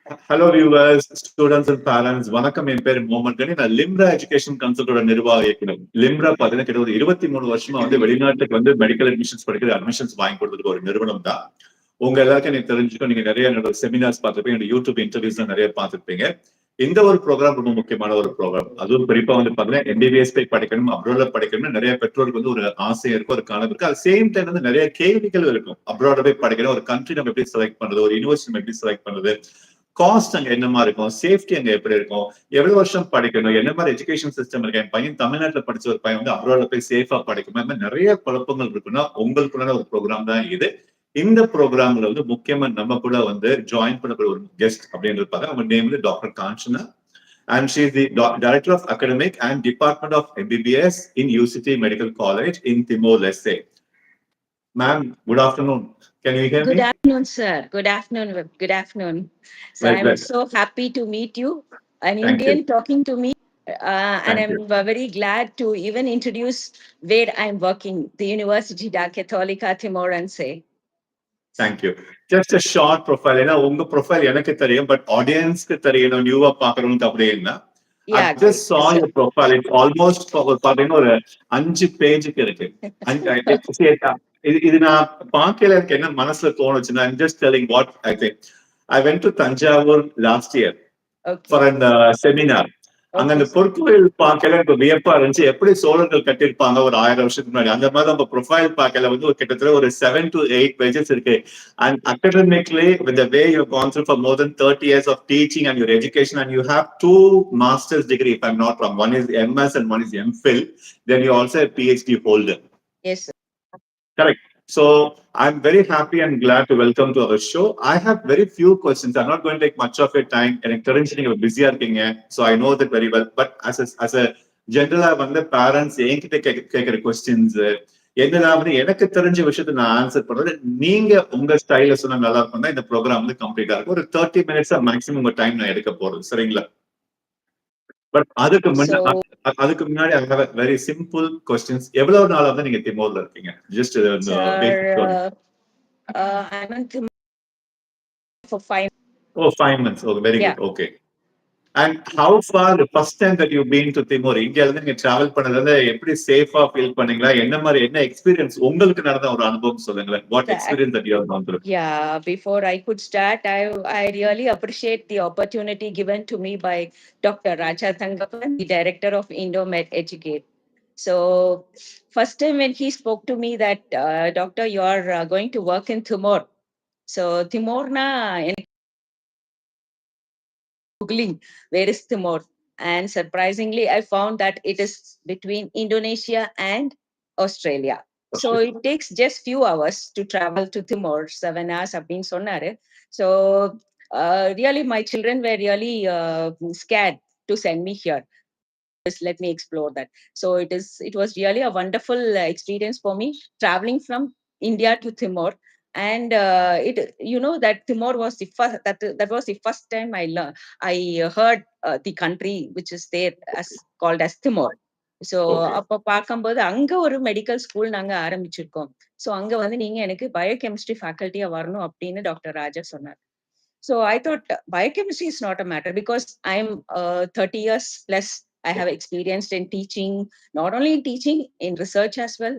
Hello viewers, students and parents. வணக்கம் என் பேர் மோமன் கனி. நான் லிம்ரா எஜுகேஷன் கன்சல்டோட நிர்வாக இயக்குனர். லிம்ரா பாத்தீங்கன்னா கிட்ட ஒரு 23 வருஷமா வெளிநாட்டுக்கு மெடிக்கல் அட்மிஷன்ஸ் படிக்கிற அட்மிஷன்ஸ் வாங்கி கொடுத்துட்டு ஒரு நிறுவனம் தான். உங்க எல்லாருக்கும் எனக்கு தெரிஞ்சுக்கும். நீங்க நிறைய என்னோட செமினார்ஸ் பார்த்துருப்பீங்க, என்னோட யூடியூப் இன்டர்வியூஸ் நிறைய பார்த்துருப்பீங்க. இந்த ஒரு ப்ரோக்ராம் ரொம்ப முக்கியமான ஒரு ப்ரோக்ராம். அதுவும் குறிப்பா பாத்தீங்கன்னா எம்பிபிஎஸ் போய் படிக்கணும், அப்ராட்ல படிக்கணும் நிறைய பெற்றோருக்கு ஒரு ஆசை இருக்கும், ஒரு கனவு இருக்கு. அது சேம் டைம் நிறைய கேள்விகள் இருக்கும். அப்ராட் போய் படிக்கணும், ஒரு கண்ட்ரி நம்ம எப்படி செலக்ட் பண்றது, ஒரு யூனிவர்சிட்டி நம்ம எப்படி செலக்ட் பண்றது, காஸ்ட் அங்க என்னமா இருக்கும், சேஃப்டி அங்க எப்படி இருக்கும், எவ்வளவு வருஷம் படிக்கணும், என்ன மாதிரி எஜுகேஷன் சிஸ்டம் இருக்கு, என் பையன் தமிழ்நாட்டுல படிச்ச ஒரு பையன் அப்ராட்ல போய் சேஃபா படிக்கணும், இந்த மாதிரி நிறைய குழப்பங்கள் இருக்குன்னா உங்களுக்குள்ள ஒரு ப்ரோக்ராம் தான் இது. இந்த ப்ரோக்ராம்ல முக்கியமா நம்ம கூட ஜாயின் பண்ணக்கூடிய ஒரு கெஸ்ட் அப்படின்னு இருப்பாங்க. அவங்க name doctor Kanchana, and she is the Director of Academic and Department of MBBS in UCT Medical College in Timor-Leste. Ma'am, good afternoon. Can you hear me? Good afternoon, sir. Good afternoon. Good afternoon. So I'm so happy to meet you, an Indian talking to me, and I'm very glad to even introduce where I'm working, the Universidad Católica Timor-Leste. Thank you. Just a short profile. ஏன்னா உங்க profile எனக்கு தெரியும், but ஆடியன்ஸ்க்கு தெரியணும், நியூவா பாக்குறவங்களுக்கு அப்படி என்ன. I just saw your profile. It's almost பாத்தீங்கன்னா ஒரு 5 பேஜுக்கு இருக்கு. இது நான் பார்க்கல, எனக்கு என்ன மனசுல தோணுச்சுன்னா, I'm just telling what I think. I went to Tanjavur last year for a seminar. அங்க அந்த பொற்கோயில் பார்க்கல எனக்கு வியப்பா இருந்துச்சு. எப்படி சோழர்கள் கட்டியிருப்பாங்க ஒரு 1000 வருஷத்துக்கு முன்னாடி, அந்த மாதிரி நம்ம ப்ரொஃபைல் பார்க்கல கிட்டத்தட்ட ஒரு 7 to 8 pages இருக்கு. And academically, with the way you've gone through for more than 30 years of teaching and your education, and you have 2 master's degree, if I'm not wrong. One is MS and one is MPhil. Then you also a PhD holder. Yes, sir. Correct. So I'm very happy and glad to welcome to our show. I have very few questions. I'm not going to take much of your time. எனக்கு தெரிஞ்சு நீங்க பிஸியா இருக்கீங்க, so I know that very well. But as a ஜென்ரலா parents என்கிட்ட கேட்கிற questions என்னதான் எனக்கு தெரிஞ்ச விஷயத்த நான் ஆன்சர் பண்றது, நீங்க உங்க ஸ்டைல சொன்னா நல்லா இருக்கும். இந்த ப்ரோக்ராம் கம்ப்ளீட்டா இருக்கும். ஒரு 30 minutes மேக்ஸிமம் உங்க டைம் நான் எடுக்க போறது, சரிங்களா? பட் அதுக்கு முன்னாடி I have a very simple questions. எவ்வளவு நாளா நீங்க திமோர்ல இருக்கீங்க? Just I'm in Timor for 5 months. Oh, 5 months. Oh, very good. Okay. And how far the first time that you've been to Timor? இந்தியால இருந்து நீங்க டிராவல் பண்ணதுல எப்படி சேஃபா ஃபீல் பண்ணீங்களா? என்ன எக்ஸ்பீரியன்ஸ் உங்களுக்கு நடந்த ஒரு அனுபவம் சொல்லுங்களேன். What experience that you have gone through? Yeah, before I could start, I really appreciate the opportunity given to me by Dr. Raja Thangapan, the Director of Indomed Educate. So first time when he spoke to me that, Doctor, you are going to work in Timor. So Timor na Googling where is Timor, and surprisingly I found that it is between Indonesia and Australia. So it takes just few hours to travel to Timor. 7 hours have been sonare. So really my children were really scared to send me here. Just let me explore that. So it was really a wonderful experience for me traveling from India to Timor. And that Timor was the first, that was the first time I heard the country which is there as called as Timor. So அப்ப பார்க்கும்போது அங்க ஒரு medical school நாங்க ஆரம்பிச்சிருக்கோம். So அங்க நீங்க எனக்கு biochemistry ஃபேக்கல்ட்டியா வரணும் அப்படின்னு டாக்டர் ராஜா சொன்னார். So I thought biochemistry is not a matter because I'm 30 years plus. I have experienced in teaching, not only in teaching, in research as well,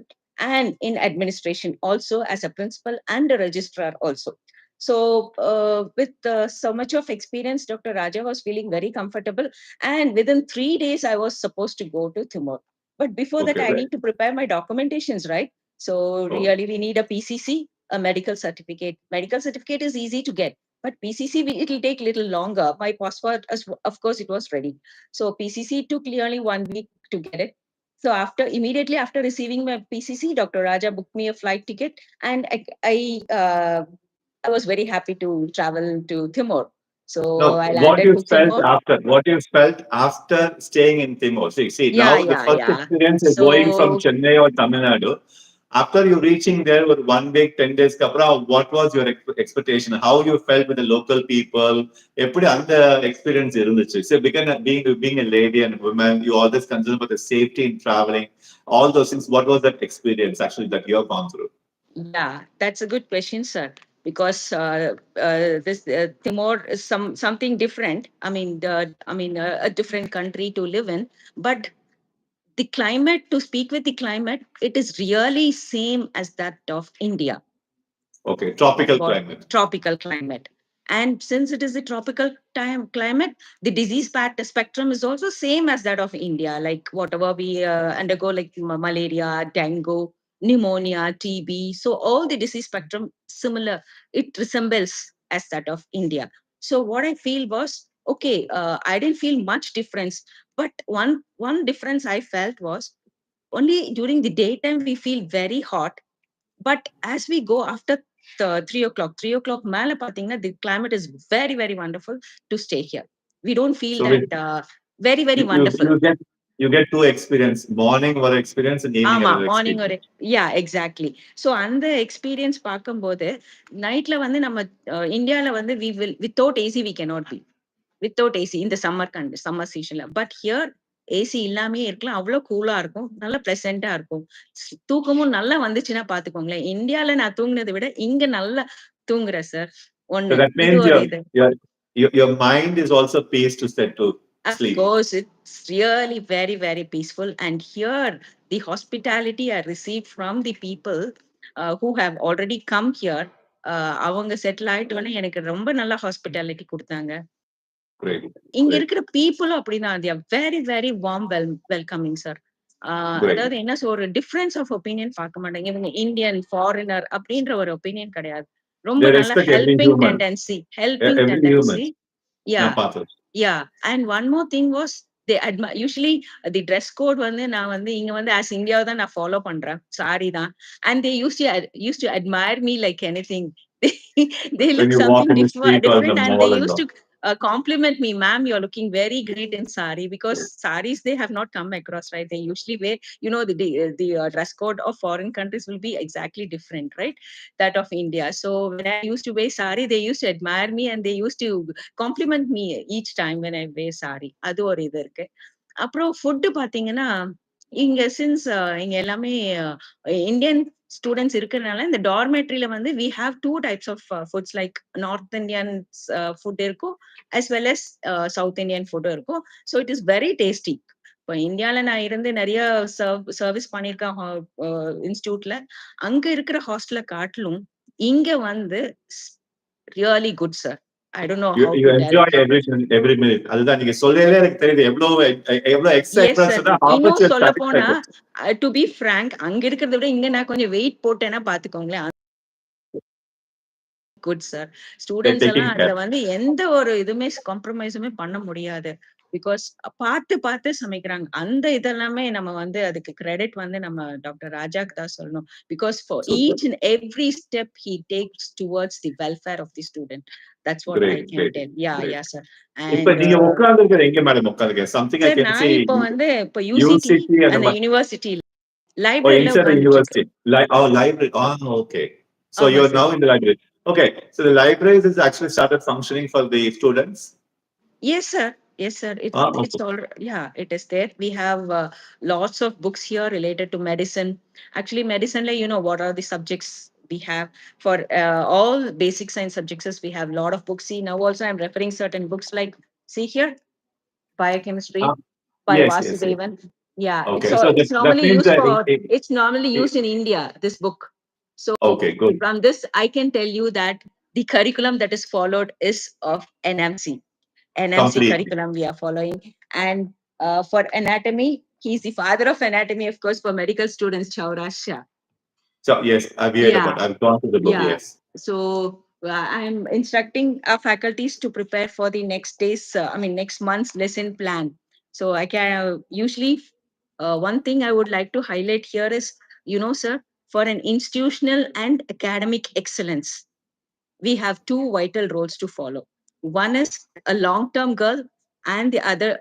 and in administration also as a principal and a registrar also. So with so much of experience, Dr. Raja was feeling very comfortable. And within 3 days, I was supposed to go to Timor. But before that, I need to prepare my documentations, right? So really, we need a PCC, a medical certificate. Medical certificate is easy to get. But PCC, it will take little longer. My passport, of course, it was ready. So PCC took nearly 1 week to get it. So immediately after receiving my PCC, Dr. Raja booked me a flight ticket, and I was very happy to travel to Timor. So I landed to Timor. What you felt after staying in Timor? See, now the first experience is going from Chennai or Tamil Nadu. After you reaching there with 1 week, 10 days, what was your expectation? How you felt with the local people? எப்படி அந்த experience இருந்துச்சு? So being a lady and woman, you always concerned about the safety in traveling, all those things. What was that experience actually that you have gone through? Yeah, that's a good question, sir. because this Timor is something different. I mean, a different country to live in, but the climate, to speak with the climate, it is really same as that of India. Okay, tropical climate. Tropical climate. And since it is a tropical climate, the disease spectrum is also same as that of India. Like whatever we undergo, like malaria, dengue, pneumonia, TB. So all the disease spectrum similar. It resembles as that of India. So what I feel was, okay, I didn't feel much difference. But one difference I felt was only during the daytime we feel very hot, but as we go after the 3 o'clock, மேல பாத்தீங்கன்னா, the climate is very, very wonderful to stay here. We don't feel So that very, very wonderful. you get two experience, morning or experience and evening ஆமா, other morning ஒரு experience. Exactly. So அந்த experience பார்க்கும்போது, நைட்ல வந்து நம்ம இந்தியால வந்து we will without AC we cannot be. Without AC இந்த சம்மர் சீசன்ல. பட் ஹியர் ஏசி இல்லாமயே இருக்கலாம். அவ்வளோ கூலா இருக்கும். நல்லா பிளசன்ட்டா இருக்கும். தூக்கமும் நல்லா வந்துச்சுன்னா பாத்துக்கோங்களேன். இந்தியால நான் தூங்குனதை விட இங்க நல்லா தூங்குறேன் சார். So ஒண்ணு. that இது means ஒரு இது. your mind is also peace to set to Of sleep. course, it's really very, very peaceful. And here, the hospitality I received from the people who have already come here, அவங்க settle ஆயிட்டோன்னே எனக்கு ரொம்ப நல்ல hospitality கொடுத்தாங்க. Great. இங்க Great. இருக்கிற பீப்புளும் அப்படிதான். they are very, very warm, welcoming sir. Great. அதாவது என்ன ஒரு டிஃபரன்ஸ் ஆஃப் ஒப்பீனியன் பார்க்க மாட்டாங்க. இவங்க இந்தியன், ஃபாரினர் அப்படின்ற ஒரு ஒப்பீனியன் கிடையாது. ரொம்ப They நல்ல respect every helping human. Tendency. Every human. யா. நான் பார்த்தேன். Yeah, and one more thing was they admire. Usually the dress code வந்து நான் வந்து இங்க வந்து as India தான் நான் ஃபாலோ பண்றேன். சாரி தான். And they used to admire me like anything. They When look you walk something in the street or in different, the and they mall and used all. to compliment me, ma'am, you're looking very great in sari, because saris they have not come across, right? They usually wear, the dress code of foreign countries will be exactly different, right? That of India. So when I used to wear sari, they used to admire me and they used to compliment me each time when I wear sari. அது ஒரு இது இருக்கு. அப்புறம் food பாத்தீங்கன்னா, இங்க since இங்க எல்லாமே Indian students இருக்கிறதுனால இந்த டார்மெட்ரியில வந்து we have two types of foods, like north Indian food இருக்கும், as well as south Indian food இருக்கும். So it is very tasty. இப்போ இந்தியால நான் இருந்து நிறைய சர்வீஸ் பண்ணியிருக்கேன் இன்ஸ்டியூட்ல. அங்க இருக்கிற ஹாஸ்டலை காட்டிலும் இங்க வந்து really good sir. I don't know how You to tell. enjoy every minute. அதுதான் நீங்க சொல்லவே எனக்கு தெரியுது எவ்வளவு Yes, எக்ஸைட்மென்ட்ஸ் sir. இன்னும் ஆப்பர்ச்சுனிட்டி சொல்ல போனா, சாட்டிஸ்ஃபை. to be frank, அங்க இருக்கிறத விட இங்க நான் கொஞ்சம் வெயிட் போட்டேன்னா பாத்துக்கோங்களேன். Good sir. ஸ்டூடெண்ட்ஸ் எல்லாம் டேக்கிங் அதுல கேர். வந்து எந்த ஒரு இதுவுமே காம்ப்ரமைஸுமே பண்ண முடியாது. பிகாஸ் பார்த்து சமைக்கிறாங்க. அந்த இதெல்லாமே நம்ம வந்து அதுக்கு கிரெடிட் வந்து நம்ம டாக்டர் ராஜாக்கு தான் சொல்லணும். Because for super. Each and every step he takes towards the welfare of the student. That's what I great, can great, tell. Yeah, great. Sir. இப்ப அண்ட் நீங்க உட்கார்ந்திருக்கிறது எங்க மேடம் உட்கார்ந்திருக்கீங்க? சம்திங் ஐ சார், கேன் நான் see இப்போ வந்து இப்போ UCT UCD அந்த அந்த மாதிரி. யூனிவர்சிட்டி Oh, லைப்ரரியில inside the உட்கார்ந்துட்டு university. இருக்கேன். Library. Oh, okay. So ஆமா you're sir. now in the library. Okay. So the libraries is actually started functioning for the students. Yes, sir. Yes, sir. It's Okay. all, yeah, it is there. We have lots of books here related to medicine. Actually, medicine, like, what are the subjects we have for all basic science subjects? We have a lot of books. See, now also I'm referring certain books like, see here, biochemistry Ah, by yes, yes, yes. Vasudevan. Yeah, Okay. So it's that normally means used that it's normally used in India, this book. So okay, good. from this, I can tell you that the curriculum that is followed is of NMC. NMC Complete. curriculum we are following. And for anatomy, he's the father of anatomy, of course, for medical students, Chaurasha. So yes, I've heard Yeah, about. I've gone to the book. yeah. Yes. So I'm instructing our faculties to prepare for the next day's, next month's lesson plan. So I can usually, one thing I would like to highlight here is, sir, for an institutional and academic excellence, we have two vital roles to follow. One is a long-term goal, and the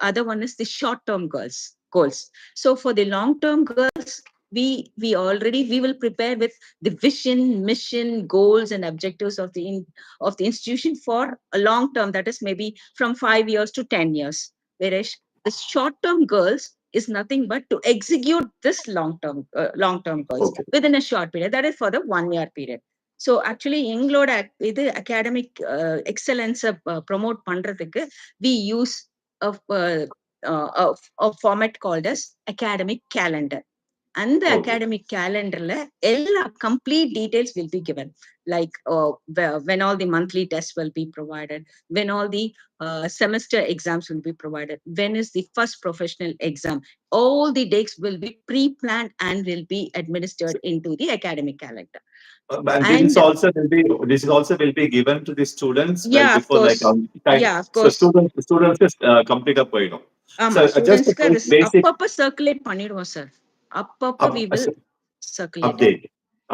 other one is the short-term goals. So for the long-term goals, we will prepare with the vision, mission, goals, and objectives of the institution for a long term. That is maybe from 5 years to 10 years. Whereas the short-term goals is nothing but to execute this long-term goals Okay. within a short period. That is for the 1 year period. So actually எங்களோட இது academic excellence promote பண்றதுக்கு we use a format called as academic calendar. And the academic calendar எல்லா complete details will be given, like when all the monthly tests will be provided, when all the semester exams will be provided, when is the first professional exam. All the dates will be pre-planned and will be administered into the academic calendar. And this is also will be given to the students well Yeah, of before like course. time. Yeah, of So course. students complete up போயிடும். ஆமா, So just a ஸ்டூடெண்ட்ஸ்க்கு அது basic அப்பப்ப circulate பண்ணிடுவோம் sir. அப்பப்ப we will circulate it. update.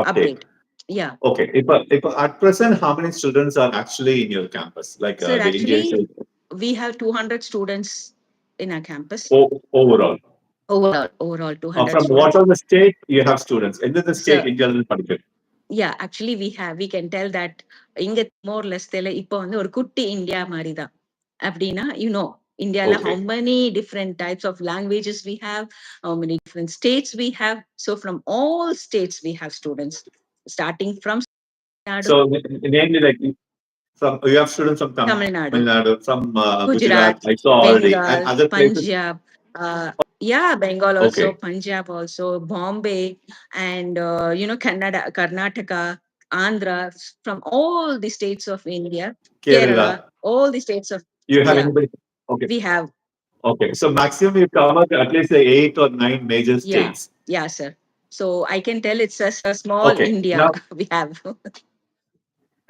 Update. Yeah. Okay. If at present, how many students are actually in your campus? Like Sir, the Indian actually, we have 200 students in our campus. overall. Overall 200 From what students. are the state you have students? In the state, Sir, India particular. yeah, actually we can tell that இங்க more or less இப்போ வந்து ஒரு குட்டி India மாதிரி தான். அப்படின்னா, India, how many different types of languages we have, how many different states we have. So from all states we have students, starting from So namely, like from you have students from Tamil Tamil Nadu, from Gujarat, Gujarat, I saw already, and Bengal, other places. Punjab, yeah, Bengal also, Okay. Punjab also, Bombay, and Kannada, Karnataka, Andhra, from all the states of India, Kerala, Kerala. all the states of You have yeah, anybody? Okay. we have. Okay. So maximum you cover at least the 8 or 9 major Yeah, states. yeah, sir. So I can tell it's a small Okay. India Now we have.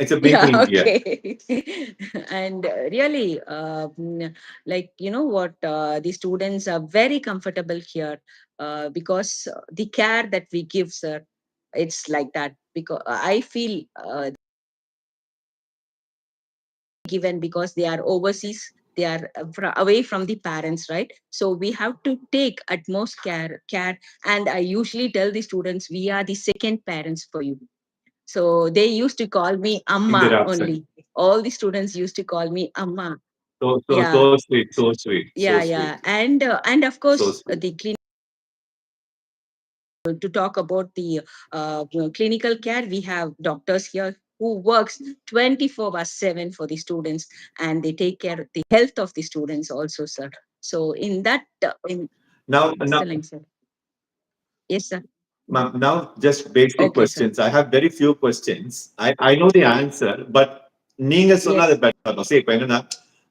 it's a Yeah, mini India. okay. And really, like, what, the students are very comfortable here because the care that we give, sir, it's like that. Because I feel given because they are overseas, they are away from the parents, right? So we have to take utmost care. And I usually tell the students, we are the second parents for you. So they used to call me In their Amma absence. only. All the students used to call me Amma. So Yeah, sweet, so sweet, so yeah, sweet, yeah. And of so course, sweet. the to talk about the clinical care, we have doctors here who works 24/7 for the students, and they take care of the health of the students also, sir. So in that, Now, excellent, sir. Yes, sir. ma'am, now just basic Okay, sir. questions. I have very few questions. I know the answer, but நீங்க சொன்னது Yes. better. See, இப்ப என்னன்னா,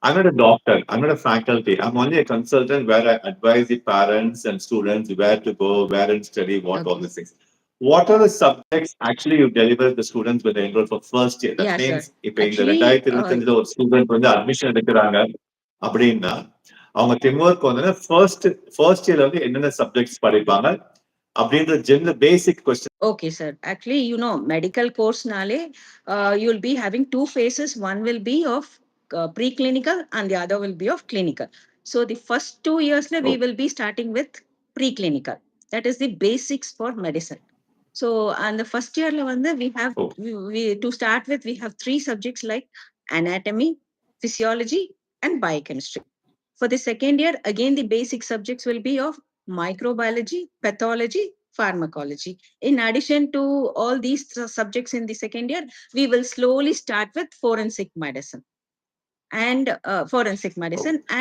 I'm not a doctor, I'm not a faculty, I'm only a consultant where I advise the parents and students where to go, where and study, what all Okay. these things. What are the subjects actually you deliver the students when they enroll for first year? That Yeah, sir. means, இப்ப இந்த Actually, 2025 ஒரு student வந்து admission எடுக்கிறாங்க அப்படின்னா, அவங்க திமுருக்கு வந்து first இயர்ல வந்து என்னென்ன சப்ஜெக்ட்ஸ் படிப்பாங்க அப்படின்ற general basic question. Okay, sir. Actually, medical course nale, you'll be having two phases. One will be of preclinical and the other will be of clinical. So the first 2 years, we will be starting with preclinical. That is the basics for medicine. So, and the first year, we have, to start with, we have three subjects like anatomy, physiology, and biochemistry. For the second year, again, the basic subjects will be of microbiology, pathology, pharmacology. In addition to all these subjects in the second year, we will slowly start with forensic medicine. And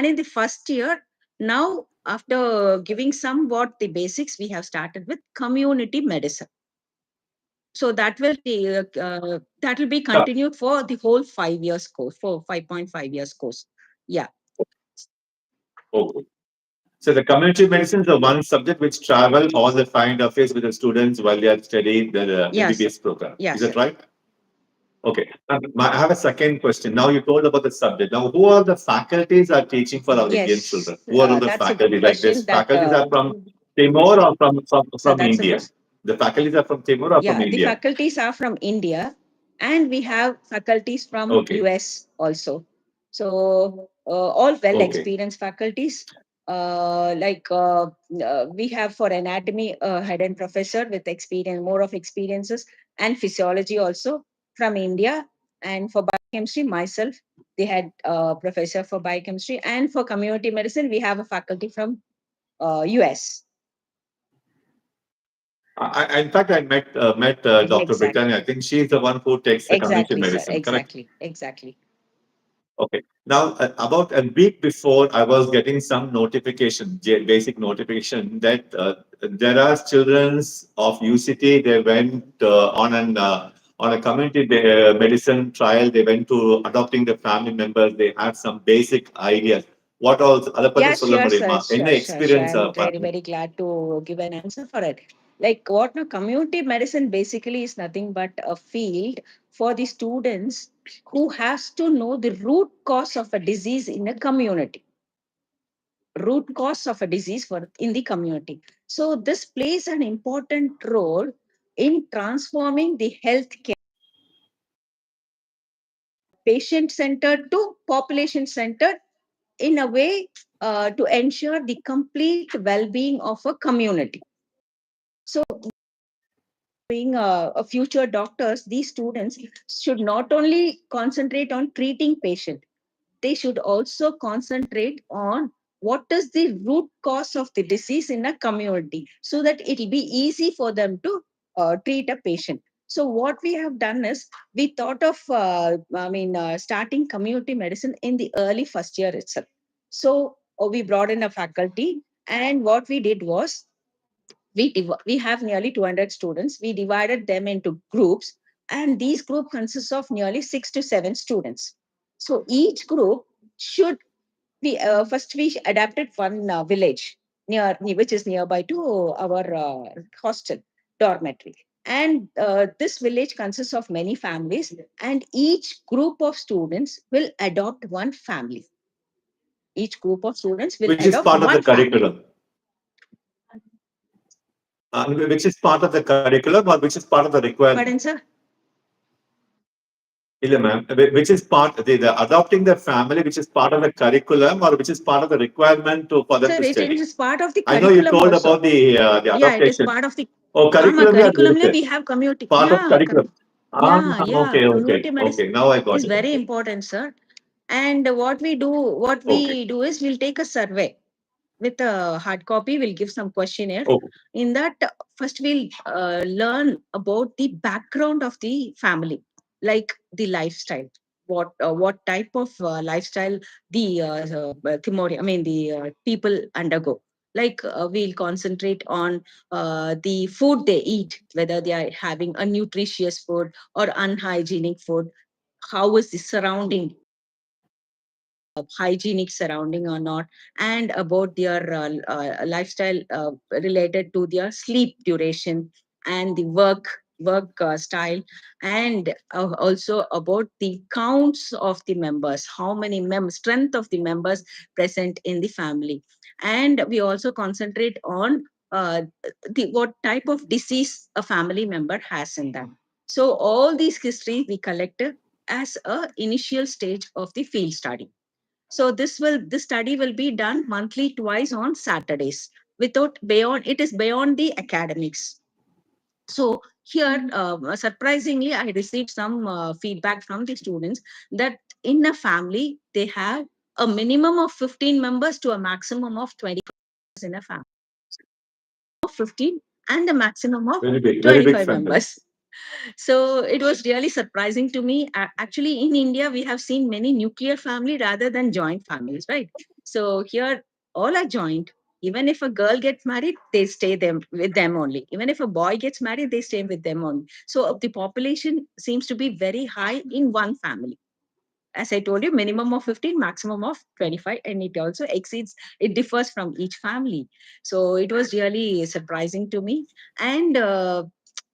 in the first year, now after giving somewhat the basics, we have started with community medicine. So that will be continued for the whole 5 years course, for 5.5 years course. Yeah. Okay. So the community medicine is the one subject which travel all the 5.5 years with the students while they are studying the Yes, MBBS program. yes, Is that sir. right? Okay. I have a second question. Now you told about the subject. Now, who are the faculties are teaching for our Indian Yes, children? Who are the that's a good faculty? Like this, question. That faculties are from Timor or so from that's a India? good. The faculties are from Timor or from Yeah, the India? faculties are from India, and we have faculties from Okay. US also. So all well Okay. experienced faculties. We have for anatomy a head and professor with experience, more of experiences, and physiology also from India. And for biochemistry, myself, they had professor for biochemistry, and for community medicine, we have a faculty from US. In fact, I met Dr. Exactly. Britannia. I think she's the one who takes the community Exactly, sir. medicine, correct? Exactly. Okay. Now, about a week before, I was getting some notification, basic notification that there are children of UCT. They went on a community medicine trial. They went to adopting the family members. They had some basic ideas. What all? Other Yeah, சொல்ல sure, sir. முடியுமா? என்ன Sure. experience I'm very, பாத்தீங்க? very glad to give an answer for it. Like what no community medicine basically is nothing but a field for the students who has to know the root cause of a disease in a community. Root cause of a disease for in the community. So this plays an important role in transforming the healthcare patient centered to population centered in a way to ensure the complete well-being of a community. So being a future doctors, these students should not only concentrate on treating patient, they should also concentrate on what is the root cause of the disease in a community so that it will be easy for them to treat a patient. So what we have done is we thought of starting community medicine in the early first year itself. So we brought in a faculty, and what we did was we have nearly 200 students. We divided them into groups, and these group consists of nearly 6 to 7 students. So each group should we first we adapted one village which is nearby to our hostel dormitory, and this village consists of many families, and each group of students will adopt one family. Each group of students will Which is adopt part of the one family. curriculum. Which is part of the curriculum or which is part of the requirement? Pardon, sir? Illa, ma'am. Which is part the adopting the family, which is part of the curriculum or which is part of the requirement for them Sir, to it study? is part of the I know you curriculum told also. about the Yeah, it is adaptation. part of the Oh, curriculum curriculum. We have community. part of Yeah, curriculum. yeah. Okay. Community medicine Now I got is it. very Okay. important, sir. And what Okay. we do is we'll take a survey with a hard copy. We'll give some questionnaire. Okay. In that, first we'll learn about the background of the family, like the lifestyle. What type of lifestyle the the people undergo. Like we'll concentrate on the food they eat, whether they are having a nutritious food or unhygienic food. How is the surrounding hygienic surrounding or not, and about their lifestyle related to their sleep duration and the work style, and also about the counts of the members, how many strength of the members present in the family. And we also concentrate on the what type of disease a family member has in them. So all these histories we collected as a initial stage of the field study. So this study will be done monthly twice on Saturdays. Without beyond it is beyond the academics. So here, surprisingly, I received some feedback from the students that in a family they have a minimum of 15 members to a maximum of 20 in a family. Of 15 and a maximum of Very big 25 family. members. So it was really surprising to me. Actually, in India, we have seen many nuclear family rather than joint families, right? So here, all are joint. Even if a girl gets married, they stay them with them only. Even if a boy gets married, they stay with them only. So the population seems to be very high in one family. As I told you, minimum of 15, maximum of 25, and it also exceeds, it differs from each family. So it was really surprising to me. And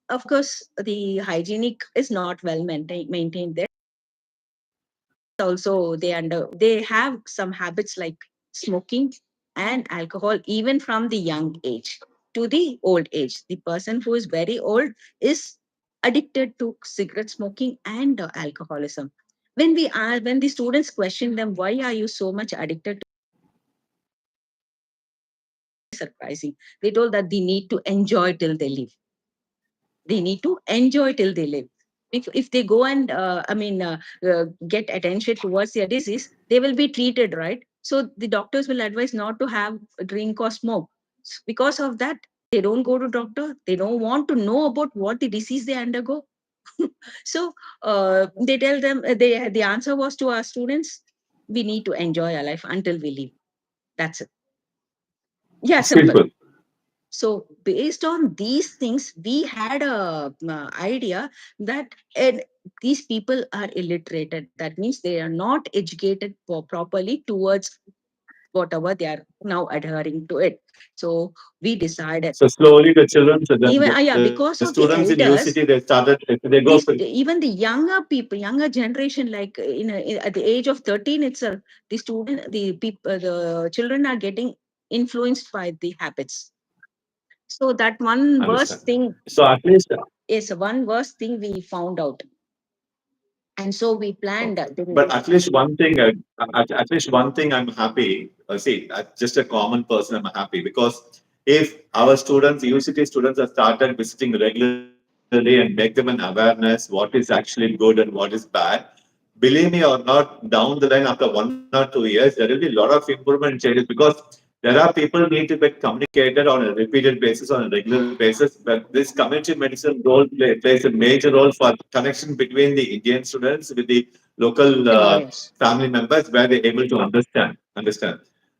of course, the hygienic is not well maintained there. Also, they have some habits like smoking and alcohol, even from the young age to the old age. The person who is very old is addicted to cigarette smoking and alcoholism. When the students question them, why are you so much addicted to surprising? They told that they need to enjoy till they live. They need to enjoy till they live. If they go and get attention towards their disease, they will be treated, right? So the doctors will advise not to have a drink or smoke. Because of that, They don't go to doctor. They don't want to know about what the disease they undergo. So they tell them, the answer was to our students, we need to enjoy our life until we leave. That's it. Yeah, simple. Simple. So based on these things, we had a idea that these people are illiterated. That means they are not educated properly towards whatever they are now adhering to it. So we decided. So slowly the children, so Even the because of the students in elders, UCT, they started, they go these for, even the younger people, younger generation, like at the age of 13 itself, the student, the people, the children are getting influenced by the habits. So that one worst understand. thing So at least, is one worst thing we found out. And so we planned. okay. But at least one thing, at least one thing I'm happy. See, just a common person, I'm happy because if our students, UCT students, have started visiting regularly and make them an awareness what is actually good and what is bad, believe me or not, down the line after 1 or 2 years, there will be a lot of improvement changes because there are people need to be communicated on a repeated basis, on a regular basis. But this community medicine role plays a major role for connection between the Indian students with the local Timorians. family members, where they're able to understand.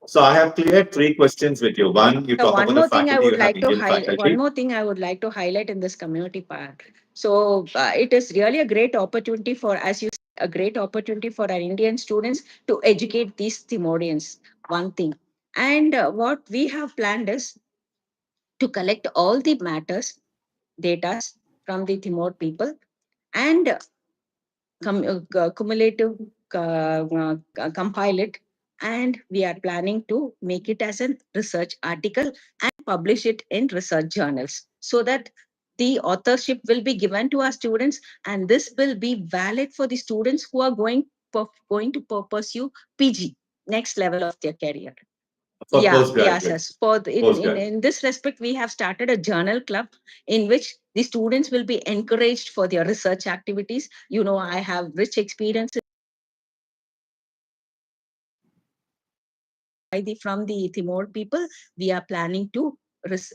So I have cleared 3 questions with you. One, you So talk one about the more thing I faculty. You would have like to Indian highlight. One faculty. more thing I would like to highlight in this community part. So it is really a great opportunity for, as you said, a great opportunity for our Indian students to educate these Timorians. One thing, and what we have planned is to collect all the matters, datas from the Timor people, and cumulative compile it, and we are planning to make it as a research article and publish it in research journals so that the authorship will be given to our students, and this will be valid for the students who are going to pursue PG, next level of their career. For Yeah, yes, postgraduate. yes. For in this respect, we have started a journal club in which the students will be encouraged for their research activities. You know, I have rich experience from the Timor people. We are planning to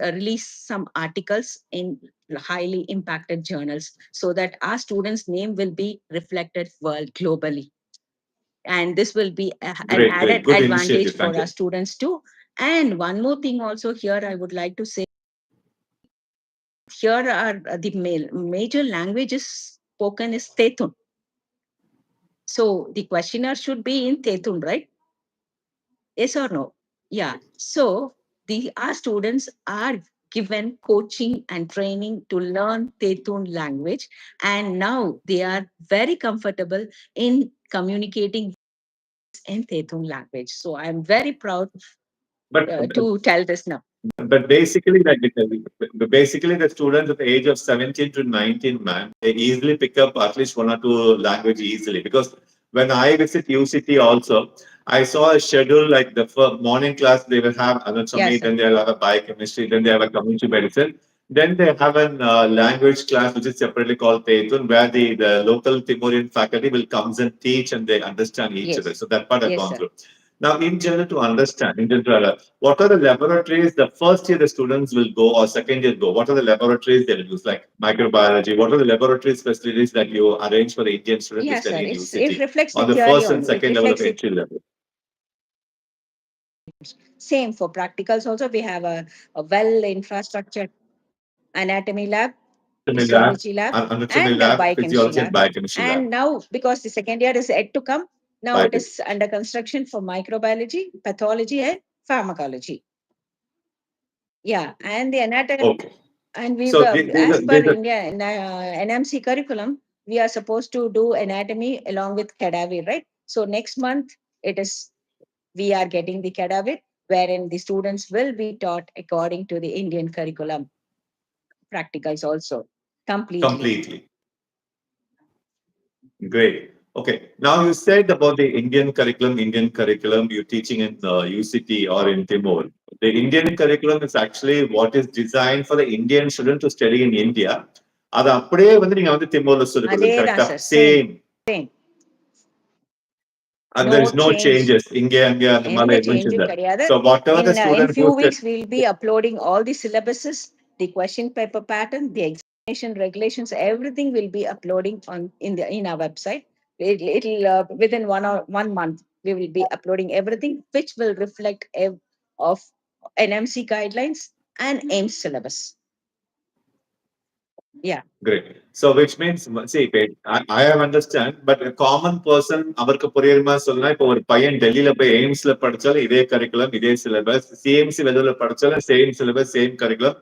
release some articles in highly impacted journals so that our students' name will be reflected world globally. And this will be an Great, great, added good advantage initiative. for Thank our you. students too. And one more thing also here, I would like to say, here are the major languages spoken is Tetun. So the questionnaire should be in Tetun, right? Yes or no? Yeah. So our students are given coaching and training to learn Tetun language, and now they are very comfortable in communicating in Tetun language. So I'm very proud But to tell this now. But basically, basically the students at the age of 17 to 19, man, they easily pick up at least 1 or 2 language easily. Because when I visit UCT also, I saw a schedule like the morning class, they will have anatomy, Yes, sir. then they'll have a biochemistry, then they have a community medicine. Then they have an language class which is separately called Teytun, where the local Timorian faculty will comes and teach and they understand each other. Yes. So that part I've Yes, gone sir. through. Now, in general, to understand, in general, what are the laboratories the first year the students will go or second year go? What are the laboratories they'll use, like microbiology? What are the laboratories facilities that you arrange for the Indian student to Yes, sir. study in It UCT reflects the on the theory first and only. It second level of reflects the entry level? same for practicals. Also, we have a well infrastructure anatomy lab, Anatomy lab, histology lab, anatomy and lab, biochemistry physiology and lab. biochemistry lab. And now, because the second year is yet to come, now it is under construction for microbiology, pathology, and pharmacology. Yeah, and the anatomy, Okay. and we So were, as per these are India NMC curriculum, we are supposed to do anatomy along with cadaver, right? So next month it is we are getting the cadaver, wherein the students will be taught according to the Indian curriculum, practicals also completely. completely. Great. Okay. Now you said about the Indian curriculum you're teaching in UCT or in Timor. The Indian curriculum is actually what is designed for the Indian student to study in India. அது அப்படியே வந்து நீங்க வந்து திமோர்ல சொல்லி கொடுக்குறது அதேதான் கரெக்டா sir, same same same. And there is no change. changes. இங்க அங்க அந்த எந்த மாதிரி சேஞ்சும் mentioned. கிடையாது. So whatever the In student few posted, weeks, we'll be uploading all the syllabuses, the question paper pattern, the examination regulations, everything will be uploading in our website. It'll within 1 month, we will be uploading everything, which will reflect of NMC guidelines and AIMS syllabus. Yeah. great. So which means, see, I have understand, but a common person, அவருக்கு புரியுற மாதிரி சொல்லலாம். இப்போ ஒரு பையன் டெல்லியில போய் எய்ம்ஸ்ல படிச்சாலும் இதே கரிக்குலம், இதே சிலபஸ், சிஎம்சி வெதர்ல படிச்சாலும் same syllabus, same curriculum,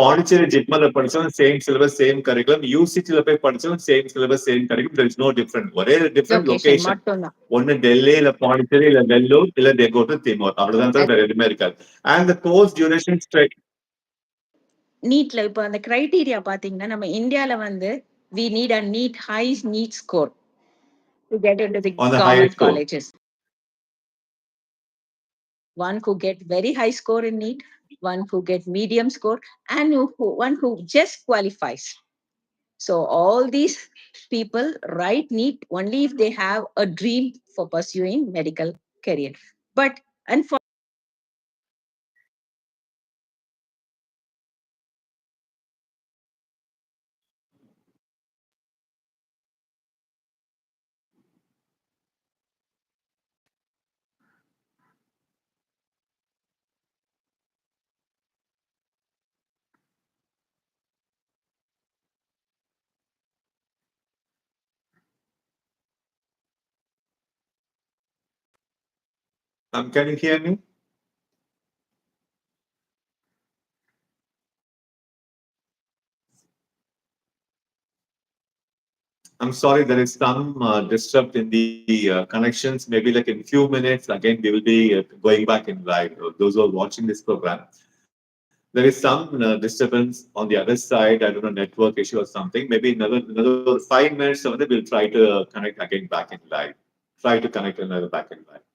Pondicherry ஜிப்மர்ல படிச்சாலும் சேம் சிலபஸ், சேம் கரிக்குலம், யூசிடில போய் படிச்சாலும் same syllabus, same curriculum. there is no different. ஒரே டிஃபரெண்ட் லொகேஷன். மட்டும்தான். ஒன்னு டெல்லி, இல்ல பாண்டிச்சேரி, இல்ல வெல்லூர், இல்ல they go to Timor. அவ்வளவுதான் சார், வேற எதுவுமே இருக்காது. And the course duration straight. நீட்ல இப்ப அந்த கிரைட்டீரியா பாத்தீங்கன்னா நம்ம இந்தியால we need a high NEET score to get into the On the government highest score. colleges. One who get very high score in NEET, one who get medium score, and one who just qualifies. So all these people write NEET only if they have a dream for pursuing medical career. But unfortunately, Can you hear me? I'm sorry, there is some disrupt in the connections. Maybe like in few minutes, again, we will be going back in live. Those who are watching this program, there is some disturbance on the other side. I don't know, network issue or something. Maybe another 5 minutes, we'll try to connect again back in live. Try to connect another back in live.